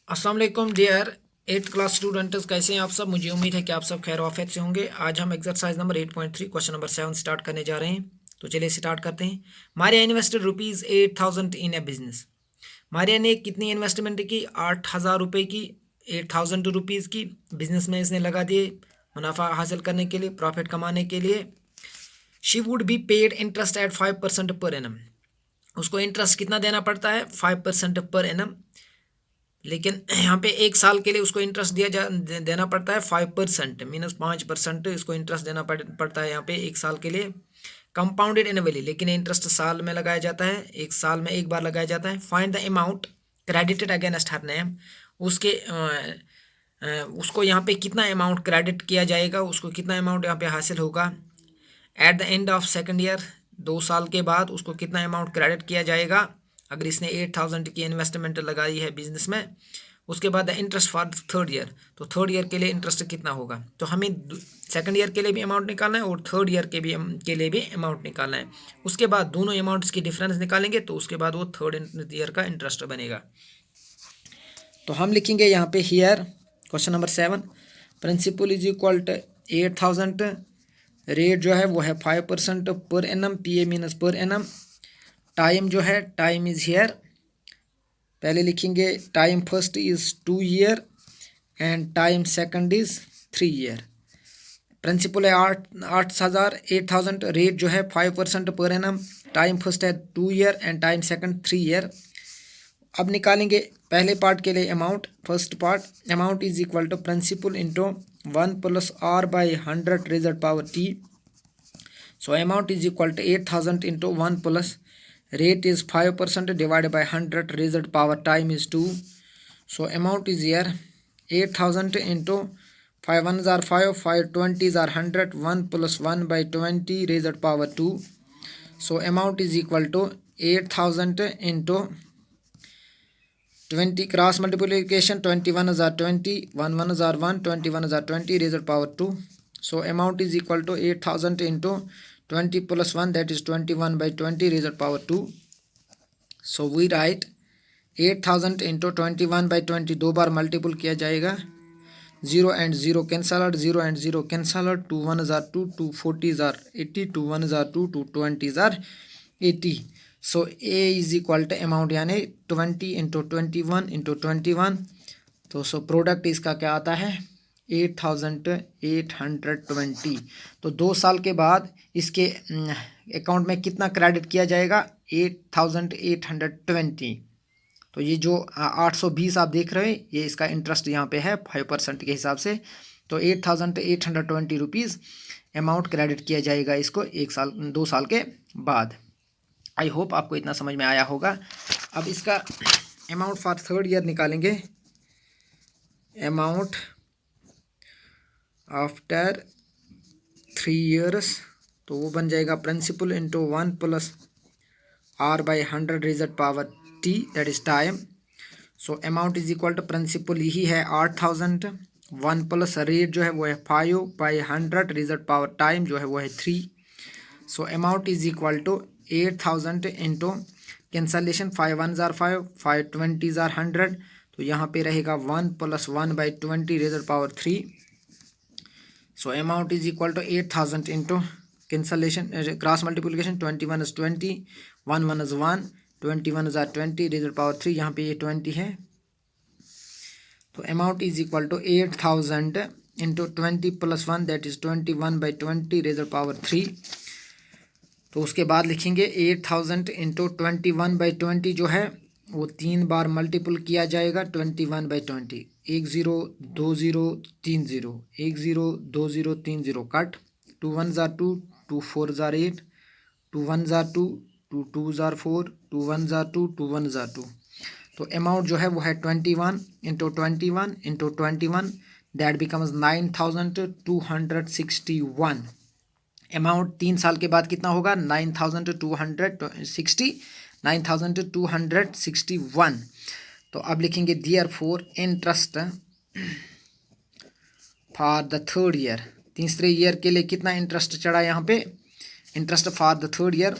अस्सलाम वालेकुम dear 8th class students, कैसे हैं आप सब। मुझे उम्मीद है कि आप सब खैर आफियत से होंगे। आज हम exercise number 8.3 question number 7 start करने जा रहे हैं। तो चलिए स्टार्ट करते हैं। मारिया इन्वेस्टेड ₹8,000 इन ए बिजनेस। मारिया ने कितनी इन्वेस्टमेंट की? 8,000 रुपये की, 8,000 रुपीज़ की बिजनेस में इसने लगा दिए मुनाफा हासिल करने के लिए, प्रॉफिट कमाने के लिए। She would be paid interest eight 5% per annum. उसको इंटरेस्ट कितना देना पड़ता है? 5% पर एनम। लेकिन यहाँ पे एक साल के लिए उसको इंटरेस्ट देना पड़ता है 5%, मीनस 5% इसको इंटरेस्ट देना पड़ता है यहाँ पे एक साल के लिए। कंपाउंडेड एनुअली, लेकिन इंटरेस्ट साल में लगाया जाता है, एक साल में एक बार लगाया जाता है। Find the amount credited against her name. उसके उसको यहाँ पे कितना अमाउंट क्रेडिट किया जाएगा, उसको कितना अमाउंट यहाँ पे हासिल होगा। At the end of second year, 2 साल के बाद उसको कितना अमाउंट क्रेडिट किया जाएगा अगर इसने 8,000 की इन्वेस्टमेंट लगाई है बिजनेस में। उसके बाद इंटरेस्ट फॉर थर्ड ईयर, तो थर्ड ईयर के लिए इंटरेस्ट कितना होगा। तो हमें सेकंड ईयर के लिए भी अमाउंट निकालना है और थर्ड ईयर के लिए भी अमाउंट निकालना है। उसके बाद दोनों अमाउंट्स की डिफरेंस निकालेंगे तो उसके बाद वो थर्ड ईयर का इंटरेस्ट बनेगा। तो हम लिखेंगे यहाँ पे here question number 7, principal is equal to 8,000, rate जो है वो है 5% per annum, P A मीनस per annum. Time जो है, टाइम इज हियर, पहले लिखेंगे time first is 2 year and time second is 3 year. Principal है 8,000, रेट जो है 5% पर एनम, टाइम फर्स्ट है 2 year and time second 3 year. अब निकालेंगे पहले पार्ट के लिए amount. First part, amount is equal to principal into 1 plus R by 100 raised power T. So amount is equal to 8,000 into 1 plus rate is 5% divided by 100 raised power time is 2. So amount is here 8,000 into 5 1s are 5, 5 20s are 100, 1 plus 1 by 20 raised power 2. So amount is equal to 8,000 into 20, cross multiplication, 21s are 20, 1 1s are 1, 21s are 20 raised power 2. So amount is equal to 8,000 into 20 plus 1, that is 21 by 20 raised power 2. So we write 8,000 into 21 by 20, दो बार multiple किया जाएगा। 0 and 0 cancelled, 0 and 0 cancelled, 2 1s are 2, 2 40s are 80, 2 1s are 2, 2 20s are 80. So A is equal to amount यानी 20 into 21 into 21। तो so product इसका क्या आता है 8,820। तो 2 साल के बाद इसके अकाउंट में कितना क्रेडिट किया जाएगा 8,820। तो ये जो 820 आप देख रहे हैं ये इसका इंटरेस्ट यहाँ पे है 5% के हिसाब से। तो 8,820 रुपीज़ अमाउंट क्रेडिट किया जाएगा इसको 2 साल के बाद। आई होप आपको इतना समझ में आया होगा। अब इसका अमाउंट फॉर थर्ड ईयर निकालेंगे। अमाउंट आफ्टर 3 ईयर्स, तो वो बन जाएगा principal into 1 plus R by 100 raised power T, that is time. So amount is equal to principal यही है 8,000, 1 प्लस रेट जो है वो है 5 बाई 100 रेज़ड पावर टाइम जो है वो है 3। So amount is equal to 8,000 into cancellation, 5 1s are 5, 5 20s are 100, तो यहाँ पे रहेगा 1 plus 1 by 20 raised power 3। So amount is equal to 8,000 into cancellation, cross multiplication, 21 is 20, 1 1 is 1, 21 is 20 raised power 3, यहाँ पे ये 20 है। तो amount is equal to 8,000 into 20 plus 1, that is 21 by 20 raised power 3। तो उसके बाद लिखेंगे 8,000 इंटू 21 बाई 20 जो है वो 3 बार मल्टीपल किया जाएगा 21 by 20। 1 0 2 0 3 0, 1 0 2 0 3 0 cut, 2 1s are 2, 2 4s are 8, 2 1s are 2, 2 2s are 4, 2 1s are 2, 2 1s are 2। तो अमाउंट जो है वो है 21 into 21 into 21, that becomes 9,261। Amount 3 साल के बाद कितना होगा 9,261। तो अब लिखेंगे therefore interest for the third year, तीसरे ईयर के लिए कितना इंटरेस्ट चढ़ा यहाँ पे interest for the third year,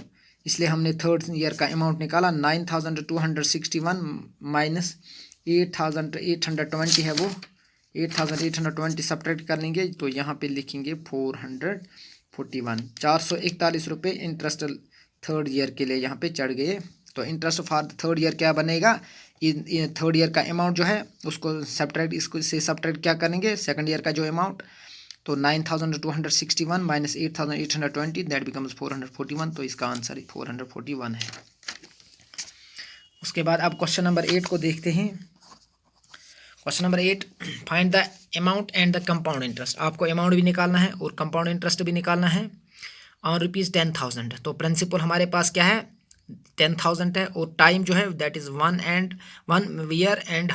इसलिए हमने थर्ड ईयर का अमाउंट निकाला 9,261 माइनस 8820 है वो, 8820 सब्ट्रैक्ट कर लेंगे तो यहाँ पे लिखेंगे 441, 441 रुपये इंटरेस्ट थर्ड ईयर के लिए यहाँ पे चढ़ गए। तो इंटरेस्ट फॉर थर्ड ईयर क्या बनेगा, थर्ड ईयर का अमाउंट जो है उसको सब्ट्रैक्ट, इसको से सब्ट्रैक्ट क्या करेंगे सेकंड ईयर का जो अमाउंट, तो 9261 माइनस 8820 दैट बिकम्स 441, तो इसका आंसर 441 है। उसके बाद अब क्वेश्चन नंबर 8 को देखते हैं। Question number 8, find the amount and the compound interest. आपको अमाउंट भी निकालना है और कंपाउंड इंटरेस्ट भी निकालना है ऑन ₹10,000। तो प्रिंसिपल हमारे पास क्या है 10,000 है और टाइम जो है that is 1 year and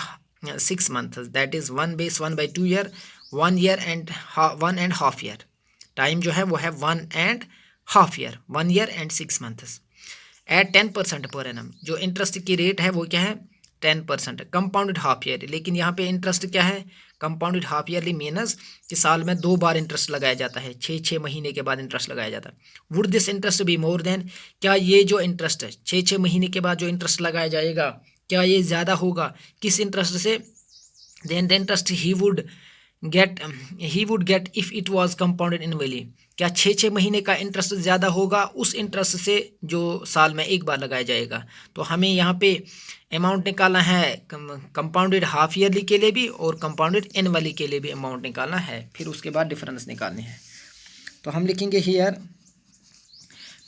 6 month, that is 1 base 1/2 year, 1 year and 1.5 year. Time जो है वो है 1.5 year, 1 year and 6 months at 10% per annum. जो इंटरेस्ट की रेट है वो क्या है 10%, कंपाउंडेड हाफ ईयरली। लेकिन यहाँ पे इंटरेस्ट क्या है कंपाउंडेड हाफ ईयरली मीनस कि साल में 2 बार इंटरेस्ट लगाया जाता है, 6 महीने के बाद इंटरेस्ट लगाया जाता है। Would this interest be more than, क्या ये जो इंटरेस्ट है 6 महीने के बाद जो इंटरेस्ट लगाया जाएगा क्या ये ज़्यादा होगा किस इंटरेस्ट से, then the interest he would get if it was compounded annually. क्या 6 महीने का इंटरेस्ट ज़्यादा होगा उस इंटरेस्ट से जो साल में एक बार लगाया जाएगा। तो हमें यहाँ पे अमाउंट निकालना है कंपाउंडेड हाफ ईयरली के लिए भी और कंपाउंडेड एनुअली के लिए भी अमाउंट निकालना है, फिर उसके बाद डिफरेंस निकालने हैं। तो हम लिखेंगे हियर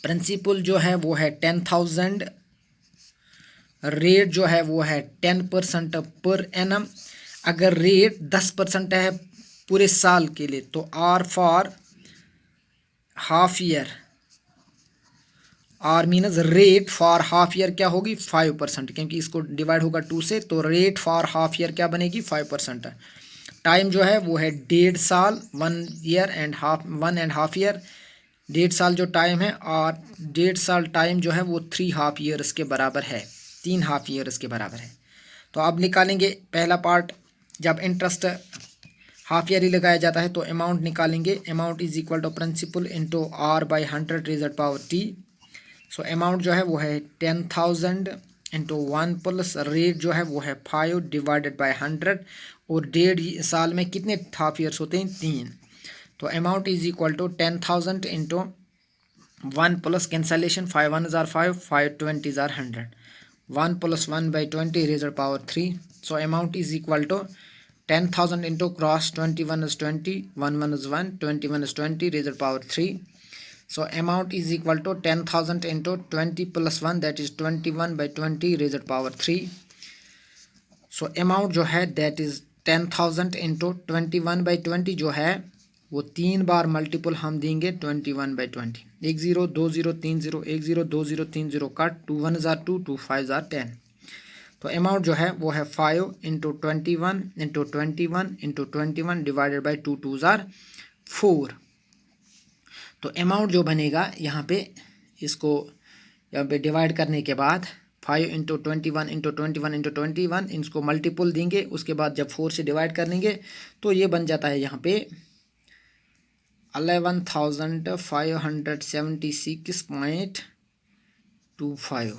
प्रिंसिपल जो है वो है 10,000, रेट जो है वो है 10% पर एनम। अगर रेट 10% है पूरे साल के लिए तो R for half year, R minus rate for half year क्या होगी 5%, क्योंकि इसको डिवाइड होगा 2 से, तो रेट फॉर हाफ ईयर क्या बनेगी 5%। टाइम जो है वो है 1.5 साल, 1.5 ईयर, 1.5 साल जो टाइम है, और 1.5 साल टाइम जो है वो 3 हाफ ईयर्स के बराबर है, 3 हाफ ईयर्स के बराबर है। तो अब निकालेंगे पहला पार्ट, जब इंटरेस्ट हाफ ईयरली लगाया जाता है तो अमाउंट निकालेंगे, amount is equal to principal into R by 100 raise power T. So amount जो है वो है 10,000 इंटू 1 प्लस रेट जो है वो है 5 डिवाइडेड बाई 100, और 1.5 साल में कितने हाफ ईयर्स होते हैं 3। तो amount is equal to 10,000 into 1 plus cancellation 5 1 ज़ार 5, 5 20 ज़ार 100, 1 plus 1/20 raise power 3। So amount is equal to 10,000 into cross 21 is 20, 1 is 1, 21 is 20 raised to power 3. So amount is equal to 10,000 into 20 plus 1, that is 21/20 raised to power 3. So amount जो है that is 10,000 into 21/20 जो है वो 3 बार multiple हम देंगे 21/20, 1 0 2 0 3 0, 1 0 2 0 3 0 cut, 2 1 ज़ार 2, 2 5 ज़ार 10। तो amount जो है वो है 5 into 21 into 21 into 21 divided by 2 2 ज़ार 4। तो अमाउंट जो बनेगा यहाँ पे, इसको यहाँ पे डिवाइड करने के बाद 5 इंटू 21 इंटू 21 इंटू 21 इसको मल्टीपल देंगे, उसके बाद जब 4 से डिवाइड कर लेंगे तो ये बन जाता है यहाँ पे 11,576.25।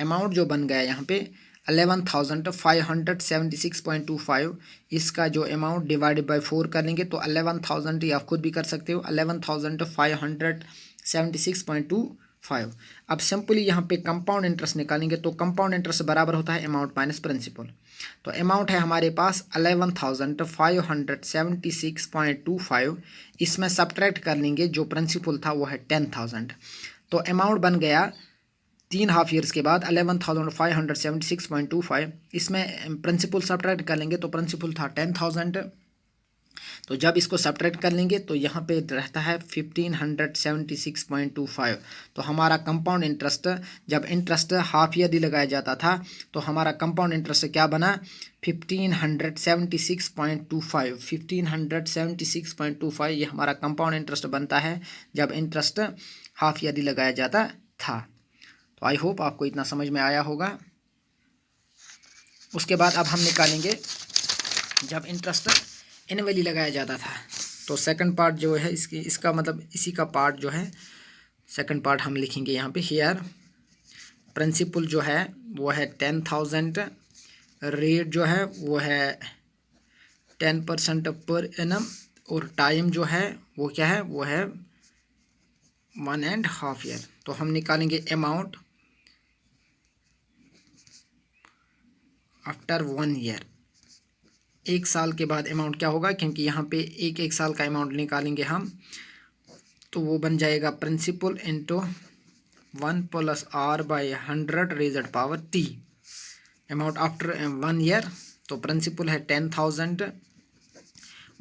अमाउंट जो बन गया यहाँ पे 11,576.25, इसका जो अमाउंट डिवाइडेड बाई 4 कर लेंगे तो 11,000, आप खुद भी कर सकते हो 11,576.25। अब सिंपली यहाँ पे कंपाउंड इंटरेस्ट निकालेंगे तो कंपाउंड इंटरेस्ट बराबर होता है अमाउंट माइनस प्रिंसिपल। तो अमाउंट है हमारे पास 11,576.25, इसमें सब्ट्रैक्ट कर लेंगे जो प्रिंसिपल था वो है 10,000, तो अमाउंट बन गया 3 हाफ ईयर्स के बाद 11,576.25, इसमें प्रिंसिपल सब्ट्रैक्ट कर लेंगे तो प्रिंसिपल था 10,000, तो जब इसको सब्ट्रैक्ट कर लेंगे तो यहाँ पे रहता है 1,576.25। तो हमारा कंपाउंड इंटरेस्ट, जब इंटरेस्ट हाफ ईयरली लगाया जाता था तो हमारा कंपाउंड इंटरेस्ट क्या बना 1,576.25, 1,576.25 ये हमारा कंपाउंड इंटरेस्ट बनता है जब इंटरेस्ट हाफ ईयरली लगाया जाता था। तो आई होप आपको इतना समझ में आया होगा। उसके बाद अब हम निकालेंगे जब इंटरेस्ट एनुअली लगाया जाता था, तो सेकंड पार्ट जो है इसका मतलब इसी का पार्ट जो है सेकंड पार्ट हम लिखेंगे यहाँ पे। हियर प्रिंसिपल जो है वो है 10,000, रेट जो है वो है 10% पर एनम, और टाइम जो है वो क्या है, वो है 1.5 ईयर। तो हम निकालेंगे अमाउंट आफ्टर 1 ईयर, 1 साल के बाद अमाउंट क्या होगा, क्योंकि यहाँ पे एक साल का अमाउंट निकालेंगे हम, तो वो बन जाएगा principal into 1 + r/100 raised power t। Amount after 1 year, तो प्रिंसिपल है 10,000,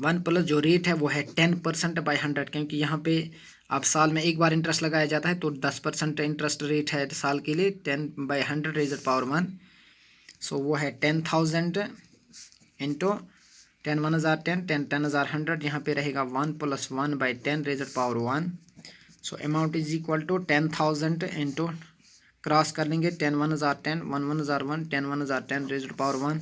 1 प्लस जो रेट है वो है 10%/100, क्योंकि यहाँ पे आप साल में एक बार इंटरेस्ट लगाया जाता है, तो 10% इंटरेस्ट रेट है साल के लिए, 10/100 रेज़ड पावर 1। सो वो है 10,000 इंटू 10 1 हज़ार 10 10 10 हज़ार 100, यहाँ पे रहेगा 1 + 1/10 raised power 1। So amount is equal to 10,000 into, cross कर लेंगे, 10 1 हज़ार 10 1 1 हज़ार 1 10 1 हज़ार 10 raised power 1।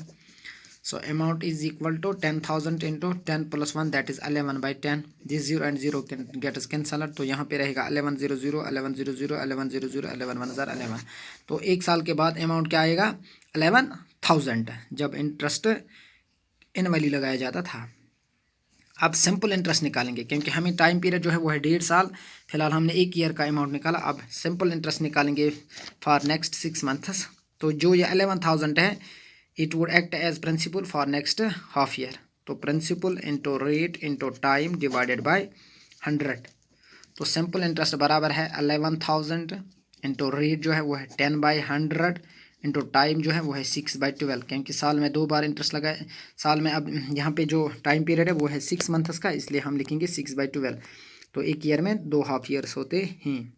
So amount is equal to 10,000 into 10 + 1 that is 11/10। This 0 and 0 can get is cancelled, तो यहाँ पे रहेगा 11 0 0 11 0 0 11 0 0 11 1 हज़ार 11। तो 1 साल के बाद अमाउंट क्या आएगा, 11,000, जब इंटरेस्ट एनुअली लगाया जाता था। अब सिंपल इंटरेस्ट निकालेंगे, क्योंकि हमें टाइम पीरियड जो है वो है 1.5 साल, फिलहाल हमने 1 ईयर का अमाउंट निकाला। अब सिंपल इंटरेस्ट निकालेंगे फॉर नेक्स्ट 6 मंथ्स। तो जो ये 11,000 है, it would act as principal for next half year. तो principal into rate into time divided by 100। तो सिंपल इंटरेस्ट बराबर है 11,000 इंटू रेट जो है वो है 10/100 इंटू टाइम जो है वो है 6/12, क्योंकि साल में 2 बार इंटरेस्ट लगाए साल में। अब यहाँ पे जो टाइम पीरियड है वो है 6 मंथ्स का, इसलिए हम लिखेंगे 6/12। तो एक ईयर में 2 हाफ ईयर्स होते हैं।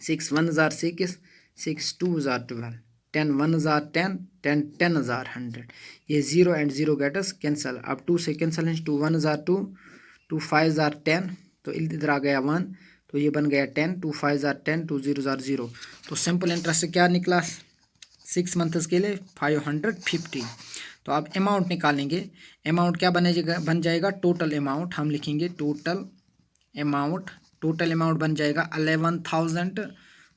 6 1 हज़ार 6 6 2 हज़ार 12 10 1 हज़ार 10 10 10 हज़ार 100। ये 0 and 0 गेटस कैंसल। अब 2 से कैंसल है, 2 1 हज़ार 2 2 5 हज़ार 10, तो इधर आ गया 1, तो ये बन गया 10 2 5 हज़ार 10 2 0 हज़ार 0। तो सिंपल इंटरेस्ट क्या निकला 6 मंथ्स के लिए 550। तो आप अमाउंट निकालेंगे, अमाउंट क्या बन जाएगा टोटल अमाउंट, हम लिखेंगे टोटल अमाउंट बन जाएगा 11,000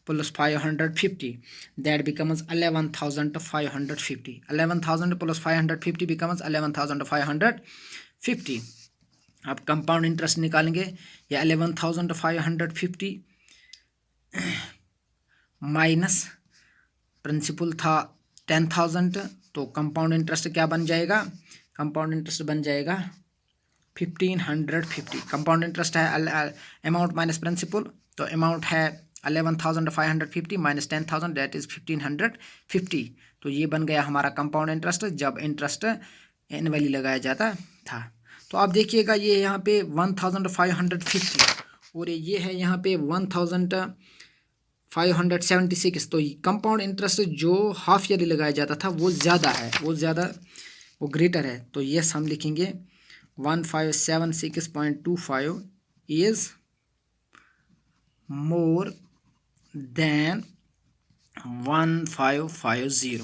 + 550, दैट बिकम्स 11,550। 11,000 + 550 बिकम्स 11,550। अब कंपाउंड इंटरेस्ट निकालेंगे, या 11,550 माइनस प्रिंसिपल था 10,000, तो कंपाउंड इंटरेस्ट क्या बन जाएगा, कंपाउंड इंटरेस्ट बन जाएगा 1,550। कंपाउंड इंटरेस्ट है अमाउंट माइनस प्रिंसिपल, तो अमाउंट है 11,550 माइनस 10,000 दैट इज 1,550। तो ये बन गया हमारा कंपाउंड इंटरेस्ट जब इंटरेस्ट एनुअली लगाया जाता था। तो आप देखिएगा ये यहाँ पे 1,550 और ये है यहाँ पे 1,576। तो कंपाउंड इंटरेस्ट जो हाफ ईयरली लगाया जाता था वो ज़्यादा है, वो ग्रेटर है। तो यस हम लिखेंगे 1576.25 इज मोर देन 1550।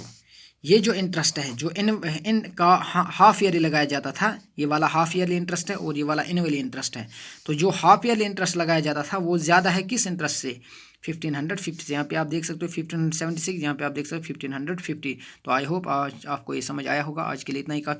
ये जो इंटरेस्ट है जो इनका हाफ ईयरली लगाया जाता था, ये वाला हाफ ईयरली इंटरेस्ट है और ये वाला एनुअली इंटरेस्ट है। तो जो हाफ ईयरली इंटरेस्ट लगाया जाता था वो ज़्यादा है किस इंटरेस्ट से, 1550 से। यहाँ पे आप देख सकते हो 1576, यहाँ पे आप देख सकते हो 1550। तो आई होप आज आपको ये समझ आया होगा। आज के लिए इतना ही काफ़ी।